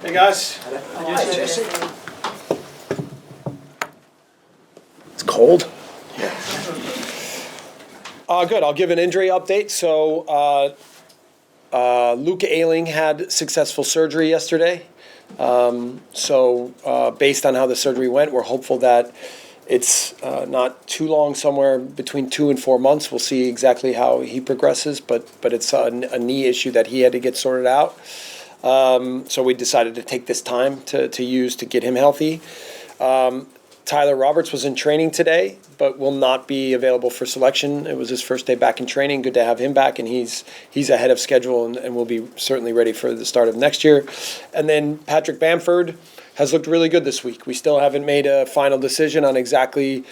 Hey guys. Hi, Jesse. It's cold. Yeah. Good. I'll give an injury update. So, Luca Ayling had successful surgery yesterday. Based on how the surgery went, we're hopeful that it's not too long, somewhere between 2 and 4 months. We'll see exactly how he progresses, but it's a knee issue that he had to get sorted out. So we decided to take this time to use to get him healthy. Tyler Roberts was in training today, but will not be available for selection. It was his first day back in training. Good to have him back, and he's ahead of schedule and will be certainly ready for the start of next year. And then Patrick Bamford has looked really good this week. We still haven't made a final decision on exactly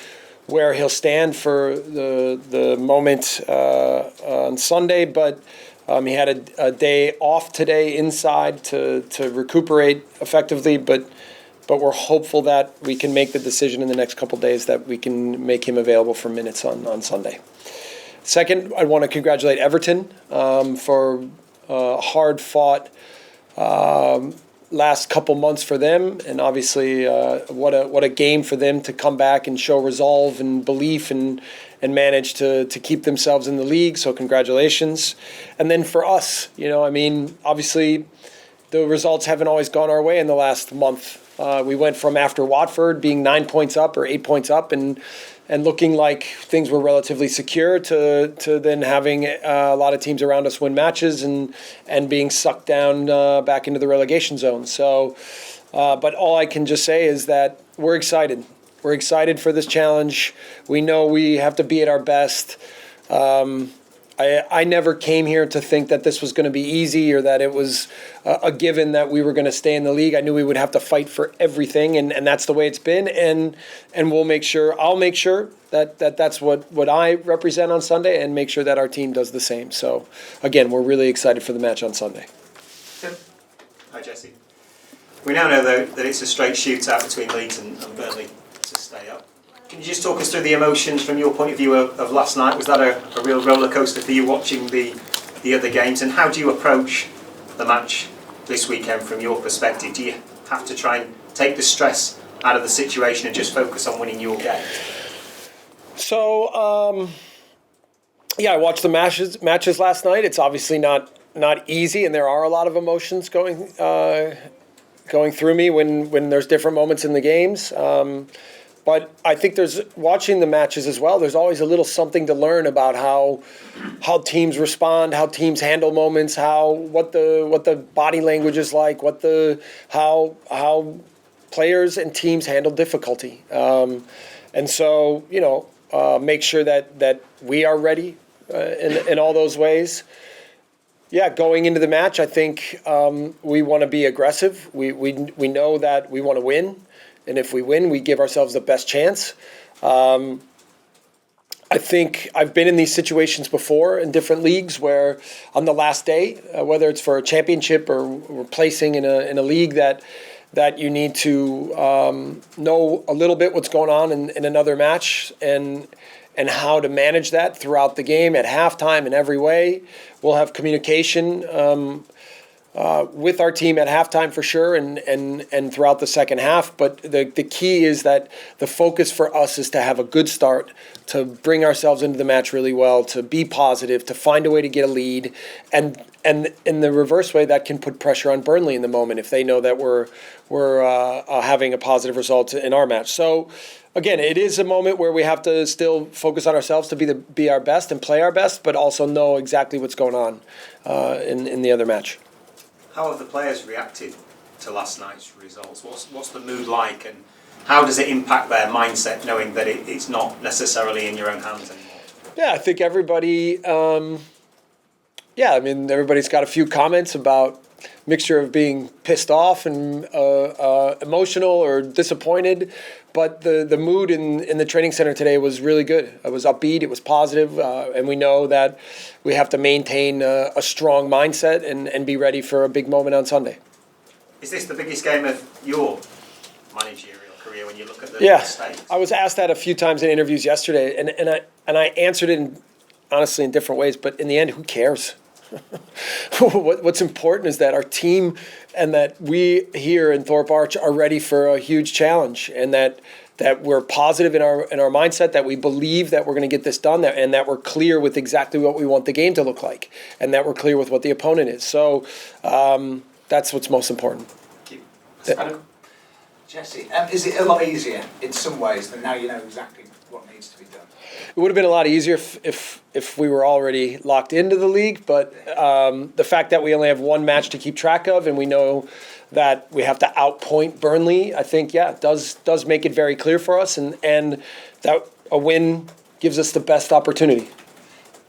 where he'll stand for the moment on Sunday, but he had a day off today inside to recuperate effectively, but we're hopeful that we can make the decision in the next couple days that we can make him available for minutes on Sunday. Second, I want to congratulate Everton for a hard-fought last couple months for them, and obviously what a game for them to come back and show resolve and belief and manage to keep themselves in the league. So congratulations. And then for us, obviously the results haven't always gone our way in the last month. We went from after Watford being 9 points up or 8 points up and looking like things were relatively secure to then having a lot of teams around us win matches and being sucked down back into the relegation zone. So, but all I can just say is that we're excited. We're excited for this challenge. We know we have to be at our best. I never came here to think that this was going to be easy or that it was a given that we were going to stay in the league. I knew we would have to fight for everything, and that's the way it's been. And I'll make sure that that's what I represent on Sunday, and make sure that our team does the same. So, again, we're really excited for the match on Sunday. Hi, Jesse. We now know, though, that it's a straight shootout between Leeds and Burnley to stay up. Can you just talk us through the emotions from your point of view of last night? Was that a real roller coaster for you watching the other games? And how do you approach the match this weekend from your perspective? Do you have to try and take the stress out of the situation and just focus on winning your game? So, I watched the matches last night. It's obviously not easy, and there are a lot of emotions going through me when there's different moments in the games. But I think watching the matches as well, there's always a little something to learn about how teams respond, how teams handle moments, what the body language is like, how players and teams handle difficulty. And so, make sure that we are ready in all those ways. Yeah, going into the match, I think we want to be aggressive. We know that we want to win. And if we win, we give ourselves the best chance. I think I've been in these situations before in different leagues where on the last day, whether it's for a championship or placing in a league that you need to know a little bit what's going on in another match and how to manage that throughout the game at halftime in every way. We'll have communication with our team at halftime for sure and throughout the second half. But the key is that the focus for us is to have a good start, to bring ourselves into the match really well, to be positive, to find a way to get a lead. And in the reverse way, that can put pressure on Burnley in the moment if they know that we're having a positive result in our match. So, again, it is a moment where we have to still focus on ourselves to be our best and play our best, but also know exactly what's going on in the other match. How have the players reacted to last night's results? What's the mood like, and how does it impact their mindset knowing that it's not necessarily in your own hands anymore? Yeah, I think everybody, everybody's got a few comments about mixture of being pissed off and emotional or disappointed. But the mood in the training center today was really good. It was upbeat. It was positive, and we know that we have to maintain a strong mindset and be ready for a big moment on Sunday. Is this the biggest game of your managerial career when you look at the stakes? I was asked that a few times in interviews yesterday, and I answered it honestly in different ways. But in the end, who cares? What's important is that our team and that we here in Thorpe Arch are ready for a huge challenge, and that we're positive in our mindset, that we believe that we're going to get this done, and that we're clear with exactly what we want the game to look like, and that we're clear with what the opponent is. So that's what's most important. Thank you. Adam? Jesse, is it a lot easier in some ways than now you know exactly what needs to be done? It would have been a lot easier if we were already locked into the league, but the fact that we only have one match to keep track of, and we know that we have to outpoint Burnley, I think, does make it very clear for us, and that a win gives us the best opportunity.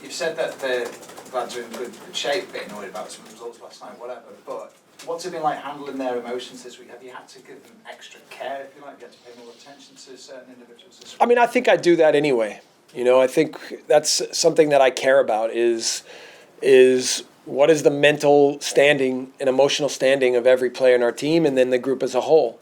You've said that the lads are in good shape, being annoyed about some results last night, whatever, but what's it been like handling their emotions this week? Have you had to give them extra care, if you like? Have you had to pay more attention to certain individuals this week? I mean, I think I do that anyway. I think that's something that I care about is what is the mental standing and emotional standing of every player in our team, and then the group as a whole.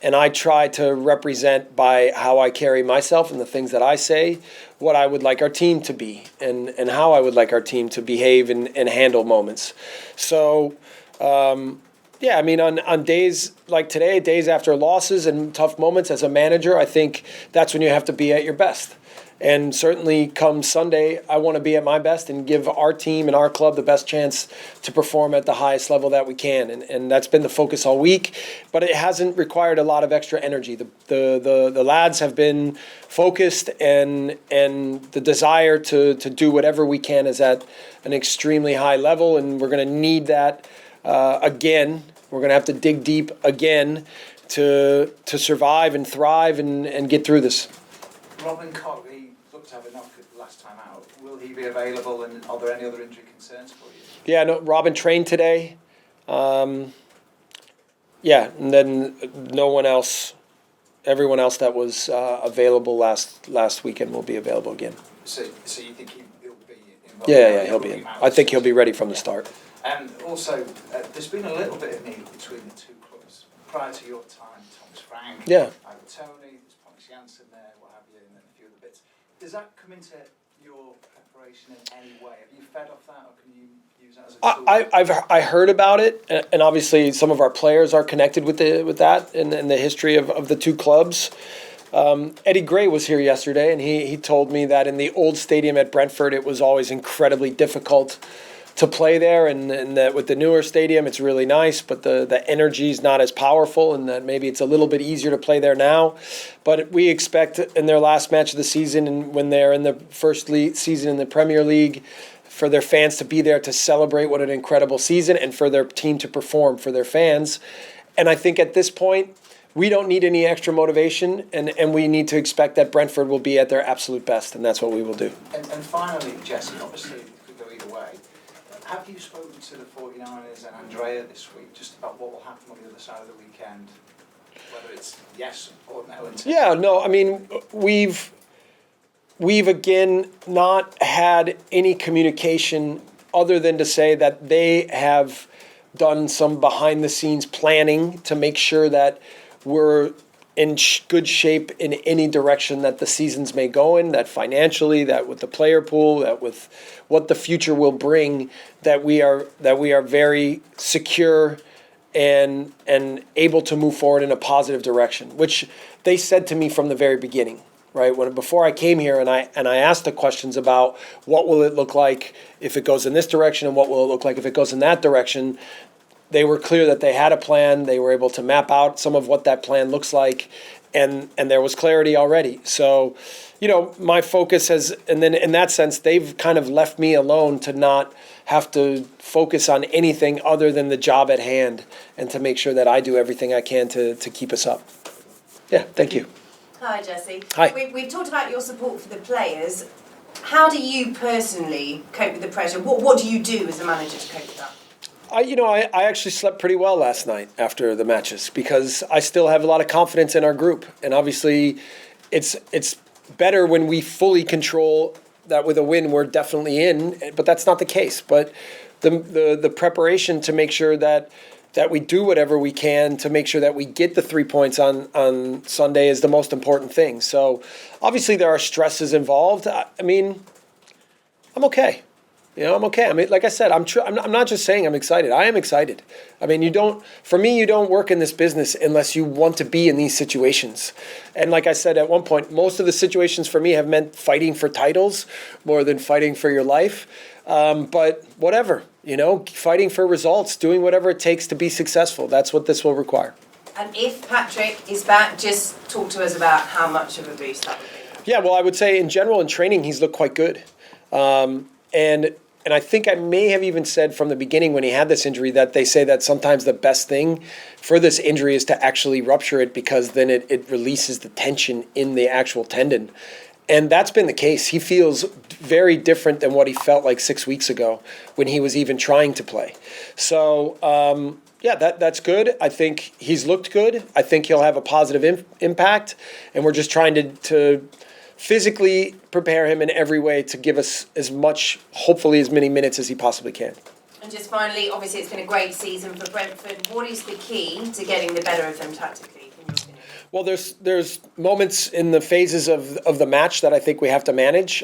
And I try to represent by how I carry myself and the things that I say, what I would like our team to be, and how I would like our team to behave and handle moments. So, I mean, on days like today, days after losses and tough moments as a manager, I think that's when you have to be at your best. And certainly come Sunday, I want to be at my best and give our team and our club the best chance to perform at the highest level that we can. And that's been the focus all week, but it hasn't required a lot of extra energy. The lads have been focused, and the desire to do whatever we can is at an extremely high level, and we're going to need that again. We're going to have to dig deep again to survive and thrive and get through this. Robin Cobb, he looked to have enough last time out. Will he be available, and are there any other injury concerns for you? Yeah, no, Robin trained today. And then no one else, everyone else that was available last weekend will be available again. So you think he'll be involved? Yeah, he'll be in. I think he'll be ready from the start. And also, there's been a little bit of need between the two clubs. Prior to your time, Thomas Frank, Yeah. Tony, there's Proxy there, what have you, and then a few other bits. Does that come into your preparation in any way? Have you fed off that, or can you use that as a tool? I heard about it, and obviously some of our players are connected with that and the history of the two clubs. Eddie Gray was here yesterday, and he told me that in the old stadium at Brentford, it was always incredibly difficult to play there, and that with the newer stadium, it's really nice, but the energy's not as powerful, and that maybe it's a little bit easier to play there now. But we expect in their last match of the season, and when they're in the first season in the Premier League, for their fans to be there to celebrate what an incredible season, and for their team to perform for their fans. And I think at this point, we don't need any extra motivation, and we need to expect that Brentford will be at their absolute best, and that's what we will do. And finally, Jesse, obviously it could go either way. Have you spoken to the 49ers and Andrea this week just about what will happen on the other side of the weekend? Whether it's yes or no? Yeah, no, I mean, we've again not had any communication other than to say that they have done some behind-the-scenes planning to make sure that we're in good shape in any direction that the seasons may go in, that financially, that with the player pool, that with what the future will bring, that we are very secure and able to move forward in a positive direction, which they said to me from the very beginning, right? Before I came here and I asked the questions about what will it look like if it goes in this direction and what will it look like if it goes in that direction, they were clear that they had a plan. They were able to map out some of what that plan looks like, and there was clarity already. So, my focus and then in that sense, they've kind of left me alone to not have to focus on anything other than the job at hand, and to make sure that I do everything I can to keep us up. Yeah, thank you. Hi, Jesse. Hi. We've talked about your support for the players. How do you personally cope with the pressure? What do you do as a manager to cope with that? I actually slept pretty well last night after the matches, because I still have a lot of confidence in our group. And obviously it's better when we fully control that with a win we're definitely in, but that's not the case. But the preparation to make sure that we do whatever we can to make sure that we get the 3 points on Sunday is the most important thing. So obviously there are stresses involved. I mean, I'm okay. I'm okay. I mean, like I said, I'm not just saying I'm excited. I am excited. I mean, you don't work in this business unless you want to be in these situations. And like I said at one point, most of the situations for me have meant fighting for titles more than fighting for your life. But whatever, fighting for results, doing whatever it takes to be successful. That's what this will require. And if Patrick is back, just talk to us about how much of a boost that would be. Yeah, well, I would say in general in training, he's looked quite good. And I think I may have even said from the beginning when he had this injury that they say that sometimes the best thing for this injury is to actually rupture it because then it releases the tension in the actual tendon. And that's been the case. He feels very different than what he felt like 6 weeks ago when he was even trying to play. So, that's good. I think he's looked good. I think he'll have a positive impact. And we're just trying to physically prepare him in every way to give us hopefully as many minutes as he possibly can. And just finally, obviously it's been a great season for Brentford. What is the key to getting the better of them tactically, in your opinion? Well, there's moments in the phases of the match that I think we have to manage.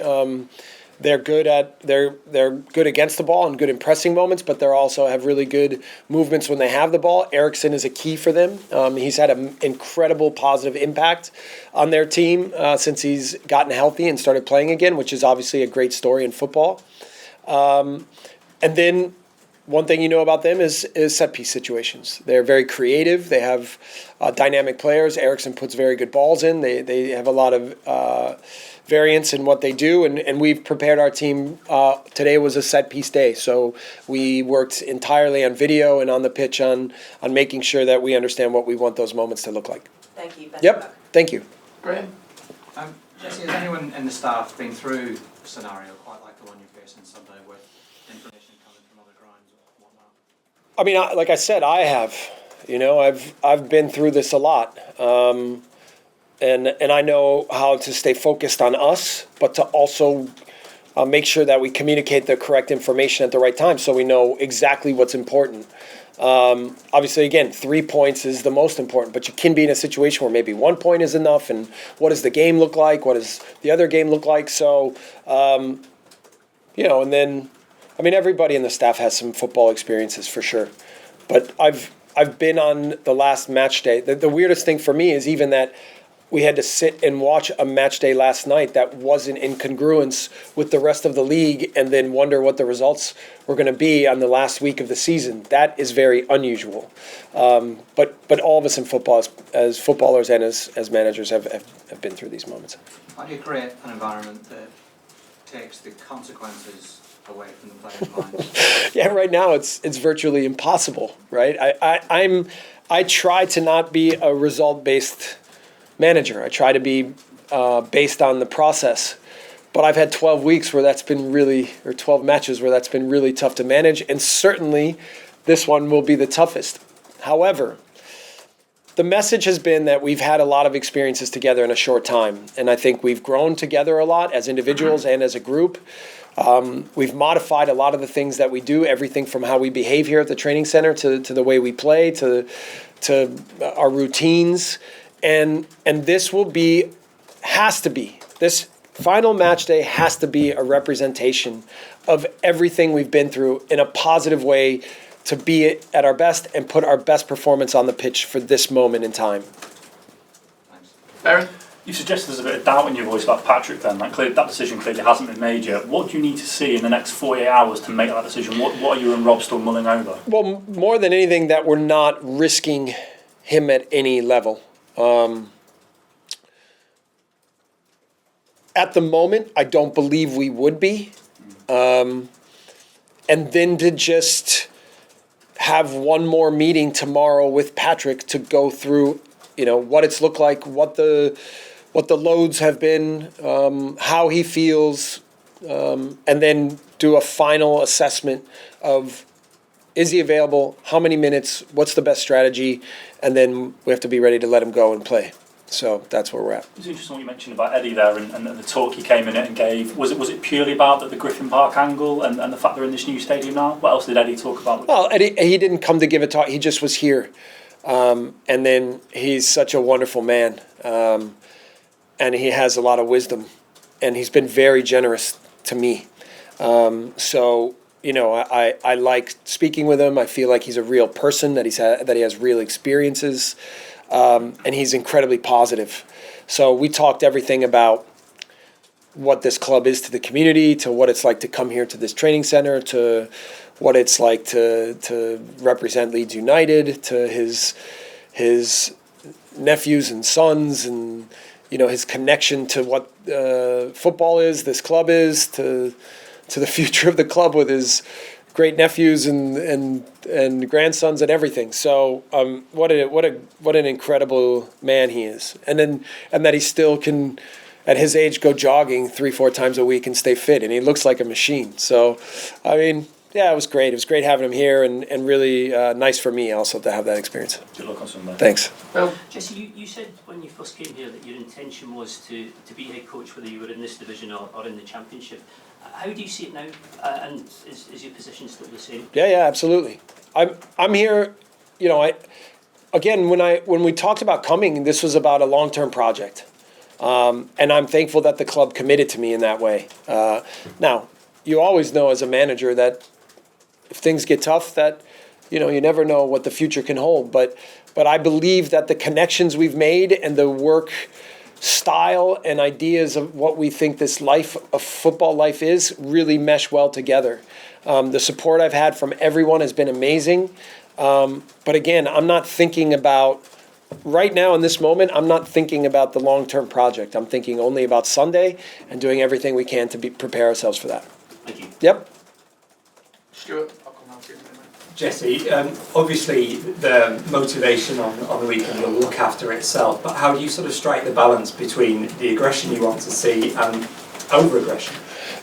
They're good against the ball and good in pressing moments, but they also have really good movements when they have the ball. Eriksen is a key for them. He's had an incredible positive impact on their team since he's gotten healthy and started playing again, which is obviously a great story in football. And then one thing you know about them is set-piece situations. They're very creative. They have dynamic players. Eriksen puts very good balls in. They have a lot of variance in what they do, and we've prepared our team. Today was a set-piece day, so we worked entirely on video and on the pitch on making sure that we understand what we want those moments to look like. Thank you. Best of Yep, luck. thank you. Graham? Jesse, has anyone in the staff been through a scenario quite like the one you're facing Sunday with information coming from other grinds or whatnot? I mean, like I said, I have. I've been through this a lot. And I know how to stay focused on us, but to also make sure that we communicate the correct information at the right time so we know exactly what's important. Obviously, again, 3 points is the most important, but you can be in a situation where maybe 1 point is enough, and what does the game look like? What does the other game look like? So, and then, I mean, everybody in the staff has some football experiences for sure. But I've been on the last match day. The weirdest thing for me is even that we had to sit and watch a match day last night that wasn't in congruence with the rest of the league and then wonder what the results were going to be on the last week of the season. That is very unusual. But all of us in football, as footballers and as managers, have been through these moments. How do you create an environment that takes the consequences away from the players' minds? Yeah, right now it's virtually impossible, right? I try to not be a result-based manager. I try to be based on the process. But I've had 12 weeks where that's been or 12 matches where that's been really tough to manage, and certainly this one will be the toughest. However, the message has been that we've had a lot of experiences together in a short time, and I think we've grown together a lot as individuals and as a group. We've modified a lot of the things that we do, everything from how we behave here at the training center to the way we play, to our routines. And this this final match day has to be a representation of everything we've been through in a positive way to be at our best and put our best performance on the pitch for this moment in time. Thanks. Baron? You suggested there's a bit of doubt in your voice about Patrick then. That decision clearly hasn't been made yet. What do you need to see in the next 48 hours to make that decision? What are you and Rob still mulling over? Well, more than anything, that we're not risking him at any level. At the moment, I don't believe we would be. And then to just have one more meeting tomorrow with Patrick to go through, what it's looked like, what the loads have been, how he feels, and then do a final assessment of, is he available, how many minutes, what's the best strategy, and then we have to be ready to let him go and play. So that's where we're at. It's interesting what you mentioned about Eddie there and the talk he came in and gave. Was it purely about the Griffin Park angle and the fact they're in this new stadium now? What else did Eddie talk about? Well, Eddie, he didn't come to give a talk. He just was here. And then he's such a wonderful man. And he has a lot of wisdom. And he's been very generous to me. So, I like speaking with him. I feel like he's a real person, that that he has real experiences, and he's incredibly positive. So we talked everything about what this club is to the community, to what it's like to come here to this training center, to what it's like to represent Leeds United, to his nephews and sons, and his connection to what football is, this club is, to the future of the club with his great nephews and grandsons and everything. So what an incredible man he is, and that he still can, at his age, go jogging 3-4 times a week and stay fit, and he looks like a machine. So, I mean, yeah, it was great. It was great having him here, and really nice for me also to have that experience. Good luck on Sunday. Thanks. Well, Jesse, you said when you first came here that your intention was to be head coach, whether you were in this division or in the Championship. How do you see it now, and is your position still the same? Yeah, absolutely. I'm here. When we talked about coming, this was about a long-term project, and I'm thankful that the club committed to me in that way. Now, you always know as a manager that if things get tough, that you never know what the future can hold. But I believe that the connections we've made and the work style and ideas of what we think this life of football life is really mesh well together. The support I've had from everyone has been amazing. But again, I'm not thinking about, right now in this moment, I'm not thinking about the long-term project. I'm thinking only about Sunday and doing everything we can to prepare ourselves for that. Thank you. Yep. Stuart, I'll come out to you in a minute. Jesse, obviously the motivation on the weekend will look after itself, but how do you sort of strike the balance between the aggression you want to see and over-aggression?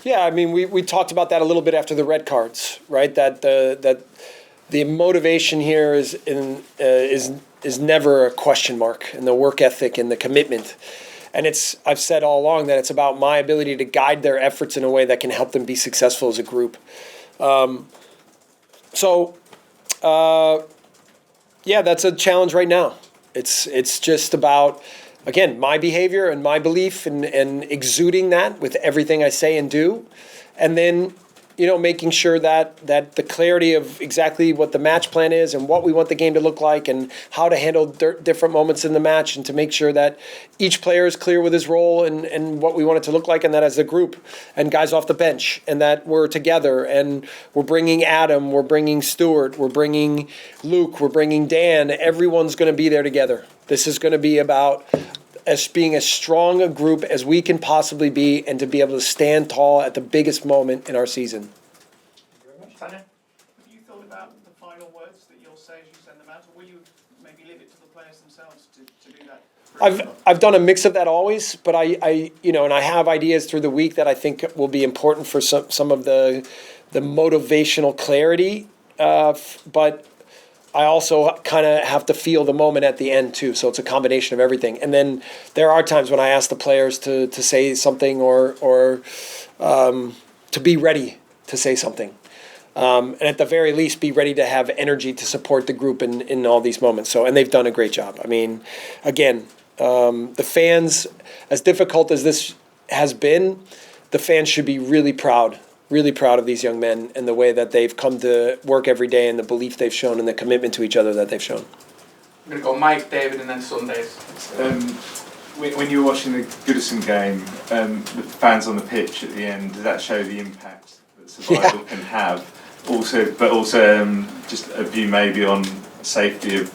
Yeah, I mean, we talked about that a little bit after the red cards, right? That the motivation here is never a question mark, and the work ethic and the commitment. And I've said all along that it's about my ability to guide their efforts in a way that can help them be successful as a group. Yeah, that's a challenge right now. It's just about, again, my behavior and my belief and exuding that with everything I say and do. And then, making sure that the clarity of exactly what the match plan is and what we want the game to look like and how to handle different moments in the match, and to make sure that each player is clear with his role and what we want it to look like, and that as a group and guys off the bench, and that we're together and we're bringing Adam, we're bringing Stuart, we're bringing Luke, we're bringing Dan. Everyone's going to be there together. This is going to be about as being as strong a group as we can possibly be, and to be able to stand tall at the biggest moment in our season. Tanya, have you thought about the final words that you'll say as you send them out, or will you maybe leave it to the players themselves to do that? I've done a mix of that always, but I have ideas through the week that I think will be important for some of the motivational clarity, but I also kind of have to feel the moment at the end too. So it's a combination of everything. And then there are times when I ask the players to say something or to be ready to say something. And at the very least, be ready to have energy to support the group in all these moments. And they've done a great job. I mean, again, the fans, as difficult as this has been, the fans should be really proud of these young men and the way that they've come to work every day, and the belief they've shown and the commitment to each other that they've shown. I'm going to go Mike, David, and then Sundays. When you were watching the Goodison game, the fans on the pitch at the end, does that show the impact that survival can have? Also, just a view maybe on safety of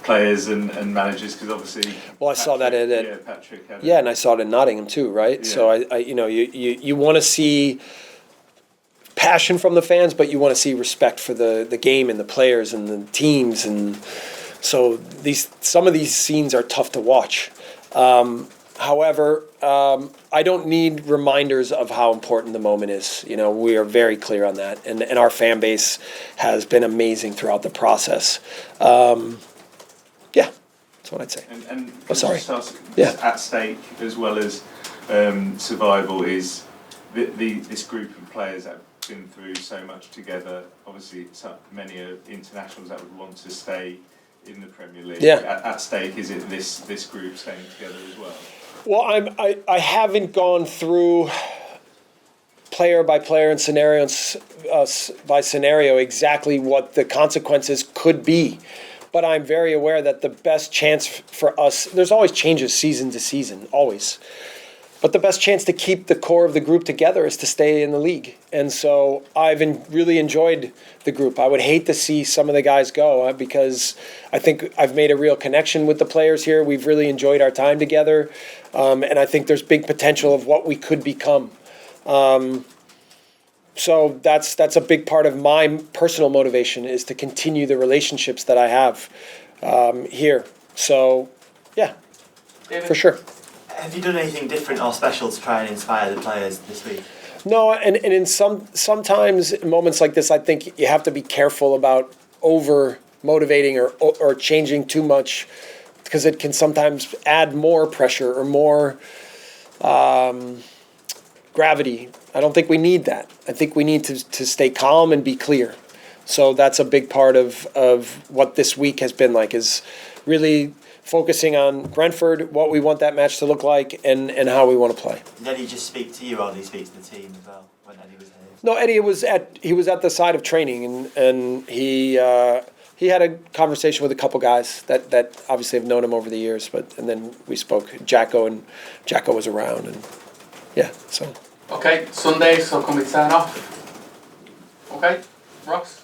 players and managers, because obviously. Well, I saw that at Patrick. And I saw it in Nottingham too, right? Yeah. So you want to see passion from the fans, but you want to see respect for the game and the players and the teams, and so some of these scenes are tough to watch. However, I don't need reminders of how important the moment is. We are very clear on that, and our fan base has been amazing throughout the process. Yeah, that's what I'd say. And sorry. Yeah. At stake as well as survival is this group of players that have been through so much together. Obviously, many are internationals that would want to stay in the Premier League. Yeah. At stake, is it this group staying together as well? Well, I haven't gone through player by player and scenario by scenario exactly what the consequences could be. But I'm very aware that the best chance for us, there's always changes season to season, always. But the best chance to keep the core of the group together is to stay in the league. And so I've really enjoyed the group. I would hate to see some of the guys go because I think I've made a real connection with the players here. We've really enjoyed our time together. And I think there's big potential of what we could become. So that's a big part of my personal motivation is to continue the relationships that I have here. So, yeah, David, for sure. have you done anything different or special to try and inspire the players this week? No, and in sometimes in moments like this, I think you have to be careful about over motivating or changing too much because it can sometimes add more pressure or more gravity. I don't think we need that. I think we need to stay calm and be clear. So that's a big part of what this week has been like, is really focusing on Brentford, what we want that match to look like, and how we want to play. Did Eddie just speak to you, or did he speak to the team as well when Eddie was here? No, Eddie was at the side of training, and he had a conversation with a couple guys that obviously have known him over the years, and then we spoke. Jacko was around, and yeah, so. Okay, Sunday, so can we sign off? Okay, Ross?